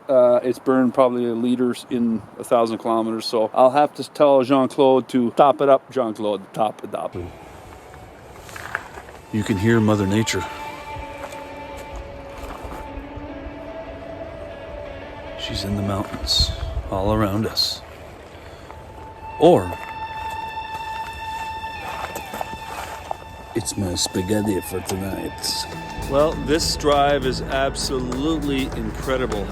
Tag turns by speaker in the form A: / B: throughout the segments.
A: it's burned probably a liter in 1,000 kilometers. So I'll have to tell Jean-Claude to top it up. Jean-Claude, top it up. You can hear Mother Nature. She's in the mountains all around us. Or it's my spaghetti for tonight. Well, this drive is absolutely incredible.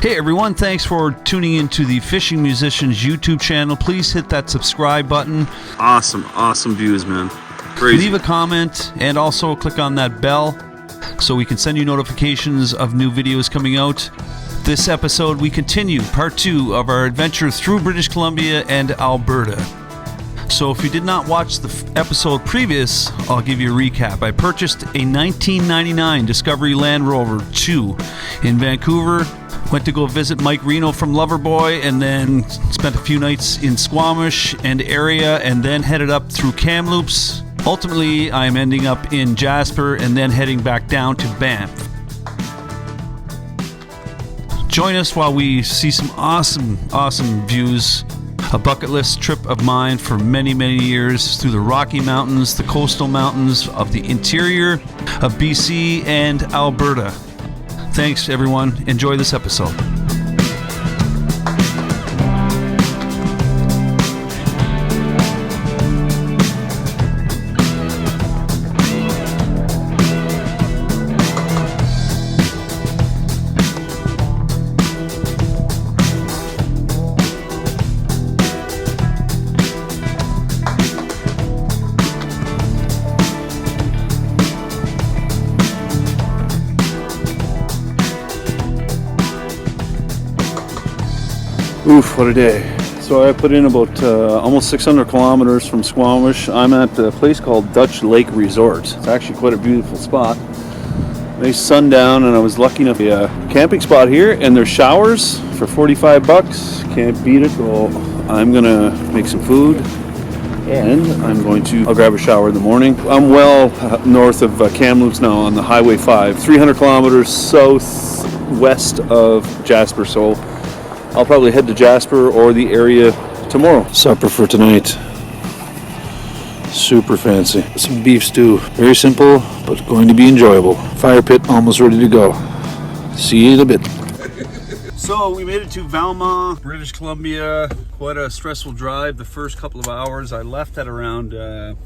A: Hey everyone, thanks for tuning into the Fishing Musicians YouTube channel. Please hit that subscribe button. Awesome views, man. Crazy. Leave a comment and also click on that bell so we can send you notifications of new videos coming out. This episode, we continue part 2 of our adventure through British Columbia and Alberta. So if you did not watch the episode previous, I'll give you a recap. I purchased a 1999 Discovery LandRover 2 in Vancouver. Went to go visit Mike Reno from Loverboy, and then spent a few nights in Squamish and area, and then headed up through Kamloops. Ultimately, I'm ending up in Jasper and then heading back down to Banff. Join us while we see some awesome views. A bucket list trip of mine for many years through the Rocky Mountains, the coastal mountains of the interior of BC and Alberta. Thanks everyone. Enjoy this episode. Oof, what a day. So I put in about almost 600 kilometers from Squamish. I'm at a place called Dutch Lake Resort. It's actually quite a beautiful spot. Nice sundown, and I was lucky enough to get a camping spot here, and there's showers for 45 bucks. Can't beat it. So I'm gonna make some food, and I'll grab a shower in the morning. I'm well north of Kamloops now on the Highway 5, 300 kilometers southwest of Jasper. So I'll probably head to Jasper or the area tomorrow. Supper for tonight. Super fancy. Some beef stew. Very simple, but going to be enjoyable. Fire pit almost ready to go. See you in a bit. So we made it to Valma, British Columbia. Quite a stressful drive the first couple of hours. I left at around, I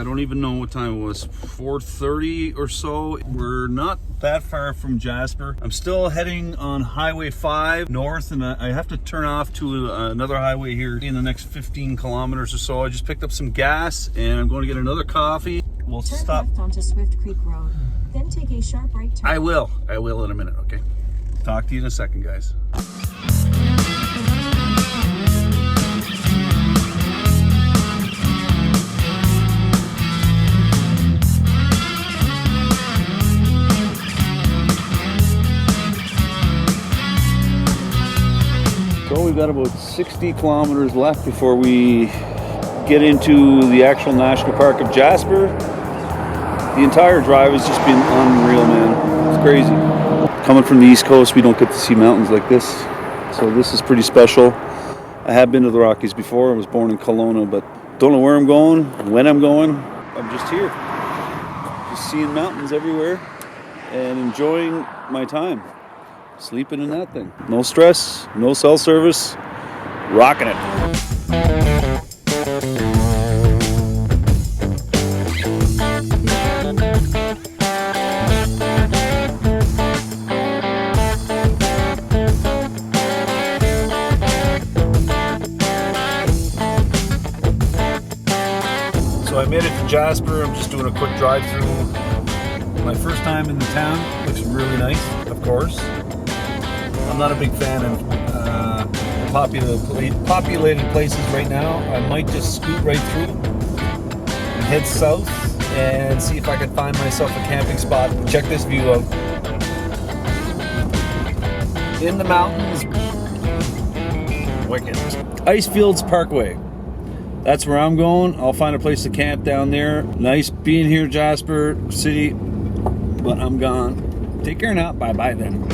A: don't even know what time it was, 4:30 or so. We're not that far from Jasper. I'm still heading on Highway 5 north, and I have to turn off to another highway here in the next 15 kilometers or so. I just picked up some gas, and I'm going to get another coffee. We'll stop.
B: Turn left onto Swift Creek Road, then take a sharp right turn.
A: I will in a minute, okay? Talk to you in a second, guys. So we've got about 60 kilometers left before we get into the actual National Park of Jasper. The entire drive has just been unreal, man. It's crazy. Coming from the East Coast, we don't get to see mountains like this. So this is pretty special. I have been to the Rockies before. I was born in Kelowna, but don't know where I'm going, when I'm going. I'm just here. Just seeing mountains everywhere and enjoying my time. Sleeping in that thing. No stress, no cell service, rocking it. So I made it to Jasper. I'm just doing a quick drive through. My first time in the town. Looks really nice, of course. I'm not a big fan of populated places right now. I might just scoot right through and head south and see if I can find myself a camping spot. Check this view out. In the mountains. Wicked. Icefields Parkway. That's where I'm going. I'll find a place to camp down there. Nice being here, Jasper City, but I'm gone. Take care now. Bye-bye then.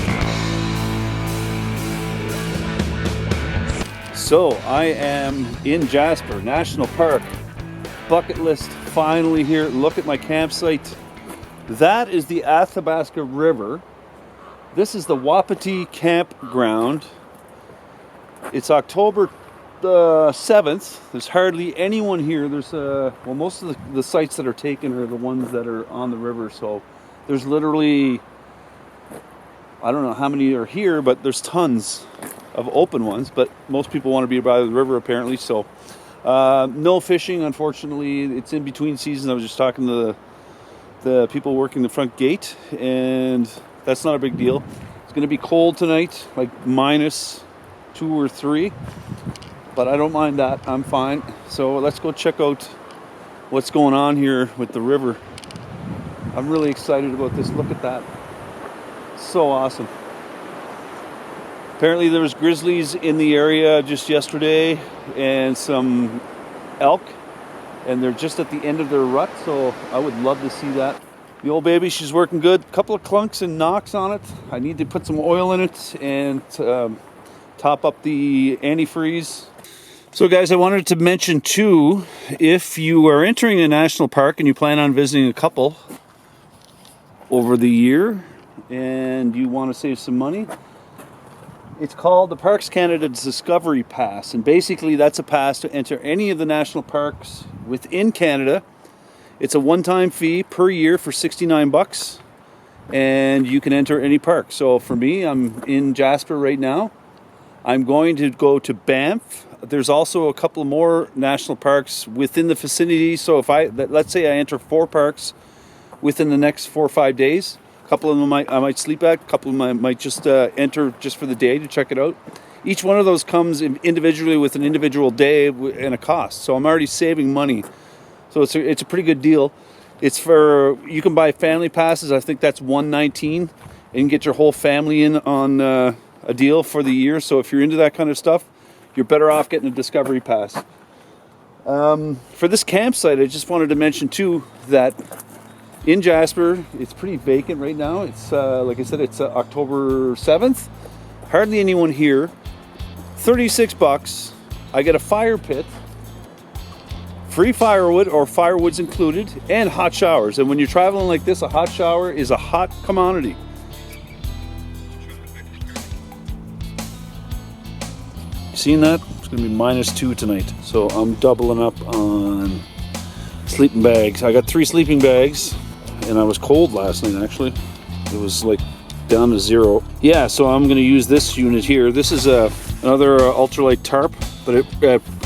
A: So I am in Jasper National Park. Bucket list finally here. Look at my campsite. That is the Athabascan River. This is the Wapiti campground. It's October 7th. There's hardly anyone here. There's well, most of the sites that are taken are the ones that are on the river. So there's literally, I don't know how many are here, but there's tons of open ones. But most people want to be by the river apparently. So no fishing, unfortunately. It's in between seasons. I was just talking to the people working the front gate, and that's not a big deal. It's going to be cold tonight, like -2 or 3, but I don't mind that. I'm fine. So let's go check out what's going on here with the river. I'm really excited about this. Look at that. So awesome. Apparently there was grizzlies in the area just yesterday and some elk, and they're just at the end of their rut, so I would love to see that. The old baby, she's working good. A couple of clunks and knocks on it. I need to put some oil in it and top up the antifreeze. So guys, I wanted to mention too, if you are entering a national park and you plan on visiting a couple over the year and you want to save some money, it's called the Parks Canada Discovery Pass, and basically that's a pass to enter any of the national parks within Canada. It's a one-time fee per year for $69, and you can enter any park. So for me, I'm in Jasper right now. I'm going to go to Banff. There's also a couple more national parks within the vicinity. So if let's say I enter 4 parks within the next 4 or 5 days, a couple of them I might sleep at, a couple of them I might just enter just for the day to check it out. Each one of those comes individually with an individual day and a cost. So I'm already saving money. So it's a pretty good deal. It's for, you can buy family passes. I think that's $119, and get your whole family in on a deal for the year. So if you're into that kind of stuff, you're better off getting a Discovery Pass. For this campsite, I just wanted to mention too that in Jasper, it's pretty vacant right now. It's like I said, it's October 7th. Hardly anyone here. $36. I get a fire pit, free firewood or firewood's included, and hot showers. And when you're traveling like this, a hot shower is a hot commodity. Seen that? It's gonna be -2 tonight. So I'm doubling up on sleeping bags. I got 3 sleeping bags, and I was cold last night actually. It was like down to 0. Yeah, so I'm gonna use this unit here. This is another ultralight tarp, but it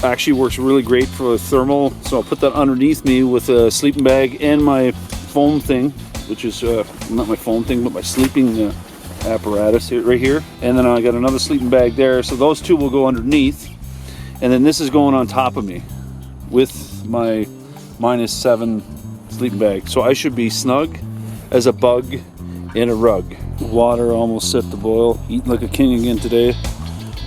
A: actually works really great for thermal. So I'll put that underneath me with a sleeping bag and my foam thing, which is not my foam thing, but my sleeping apparatus here, right here. And then I got another sleeping bag there. So those 2 will go underneath, and then this is going on top of me with my -7 sleeping bag. So I should be snug as a bug in a rug. Water almost set to boil. Eating like a king again today.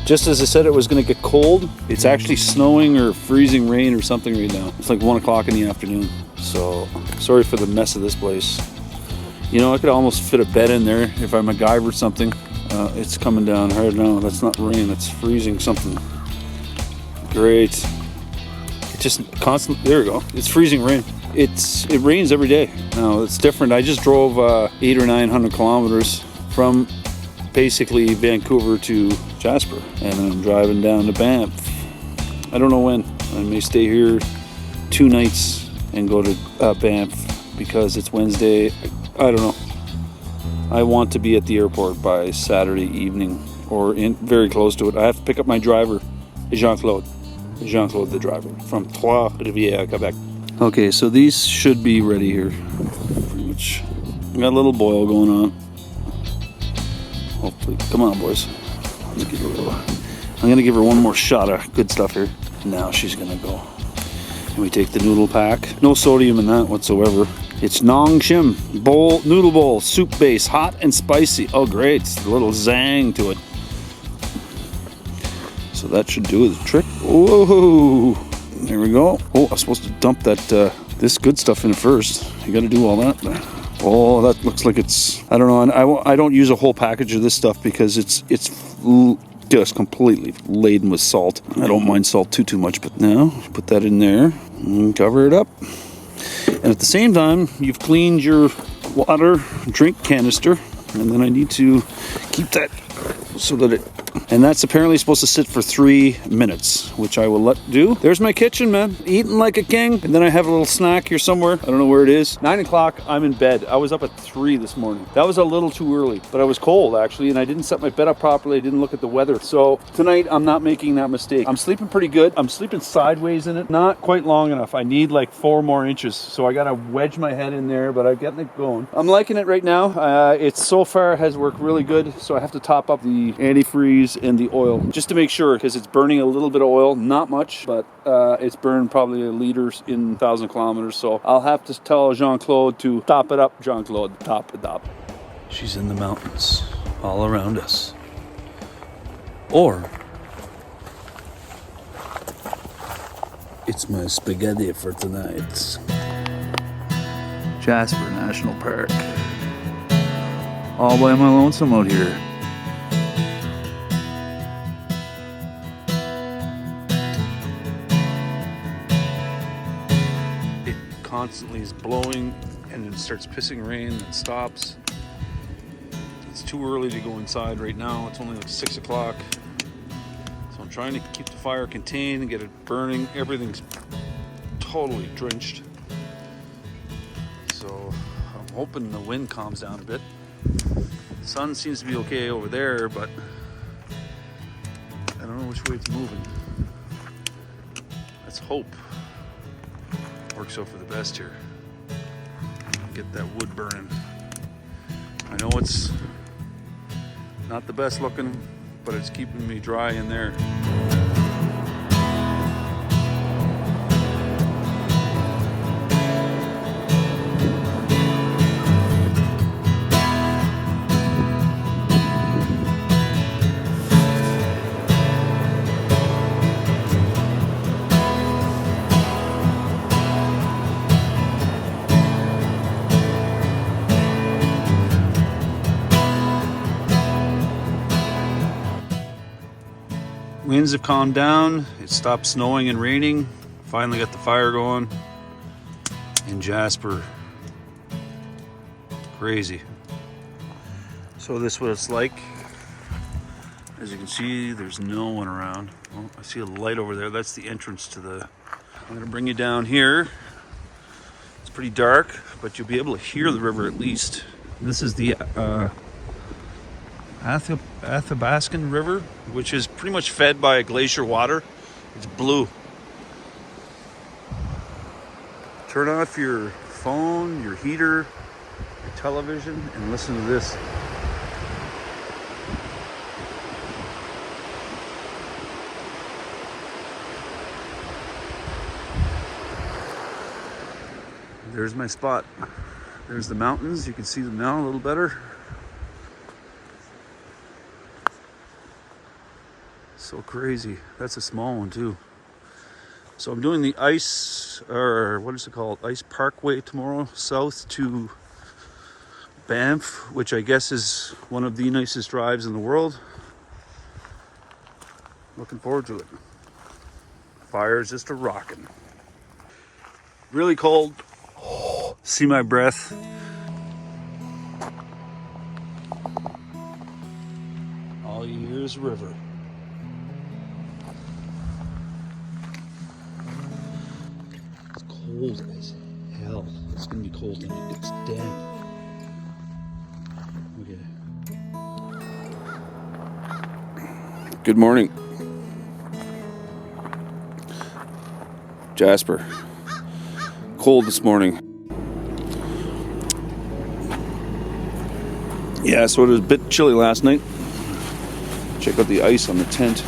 A: Just as I said it was going to get cold, it's actually snowing or freezing rain or something right now. It's like 1 o'clock in the afternoon. So sorry for the mess of this place. You know, I could almost fit a bed in there if I MacGyver something. It's coming down hard now. That's not rain, that's freezing something. Great. It just constant. There we go. It's freezing rain. It rains every day. Now it's different. I just drove 800 or 900 kilometers from basically Vancouver to Jasper, and then I'm driving down to Banff. I don't know when. I may stay here 2 nights and go to Banff because it's Wednesday. I don't know. I want to be at the airport by Saturday evening or very close to it. I have to pick up my driver, Jean-Claude the driver, from Trois-Rivières, Quebec. Okay, so these should be ready here. Pretty much. Got a little boil going on. Hopefully. Come on, boys. Let's give her a little. I'm going to give her one more shot of good stuff here. Now she's going to go. And we take the noodle pack. No sodium in that whatsoever. It's Nong Shim bowl, noodle bowl, soup base, hot and spicy. Oh, great. It's a little zang to it. So that should do the trick. Whoa. There we go. Oh, I'm supposed to dump that this good stuff in first. You got to do all that. Oh, that looks like it's, I don't know. And I don't use a whole package of this stuff because it's just completely laden with salt. I don't mind salt too much, but now put that in there and cover it up. And at the same time, you've cleaned your water drink canister, and then I need to keep that so that it, and that's apparently supposed to sit for 3 minutes, which I will let do. There's my kitchen, man, eating like a king. And then I have a little snack here somewhere. I don't know where it is. 9 o'clock, I'm in bed. I was up at 3 this morning. That was a little too early, but I was cold actually, and I didn't set my bed up properly. I didn't look at the weather. So tonight I'm not making that mistake. I'm sleeping pretty good. I'm sleeping sideways in it, not quite long enough. I need like 4 more inches. So I gotta wedge my head in there, but I'm getting it going. I'm liking it right now. It's so far has worked really good. So I have to top up the antifreeze and the oil just to make sure, because it's burning a little bit of oil, not much, but it's burned probably a liter in 1,000 kilometers. So I'll have to tell Jean-Claude to top it up. Jean-Claude, top it up. She's in the mountains all around us. Or it's my spaghetti for tonight. Jasper National Park. All by my lonesome out here. It constantly is blowing and it starts pissing rain and stops. It's too early to go inside right now. It's only like 6 o'clock. So I'm trying to keep the fire contained and get it burning. Everything's totally drenched. So I'm hoping the wind calms down a bit. The sun seems to be okay over there, but I don't know which way it's moving. Let's hope it works out for the best here. Get that wood burning. I know it's not the best looking, but it's keeping me dry in there. Winds have calmed down. It stopped snowing and raining. Finally got the fire going in Jasper. Crazy. So this is what it's like. As you can see, there's no one around. Oh, I see a light over there. That's the entrance to the... I'm gonna bring you down here. It's pretty dark, but you'll be able to hear the river at least. This is the Athabascan River, which is pretty much fed by glacier water. It's blue. Turn off your phone, your heater, your television, and listen to this. There's my spot. There's the mountains. You can see them now a little better. So crazy. That's a small one too. So I'm doing the ice, or what is it called? Ice Parkway tomorrow, south to Banff, which I guess is one of the nicest drives in the world. Looking forward to it. Fire's just a rockin'. Really cold. See my breath. All you hear is river. It's cold as hell. It's gonna be cold tonight. It's damp. Okay. Good morning, Jasper. Cold this morning. Yeah, so it was a bit chilly last night. Check out the ice on the tent.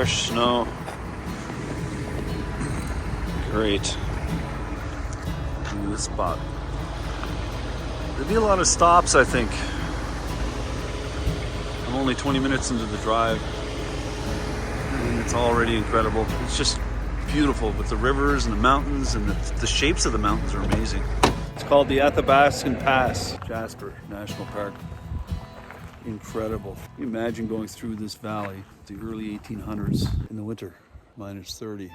A: fresh snow. Great. Look at this spot. There'll be a lot of stops, I think. I'm only 20 minutes into the drive, and it's already incredible. It's just beautiful with the rivers and the mountains, and the shapes of the mountains are amazing. It's called the Athabascan Pass, Jasper National Park. Incredible. Can you imagine going through this valley, the early 1800s in the winter, -30.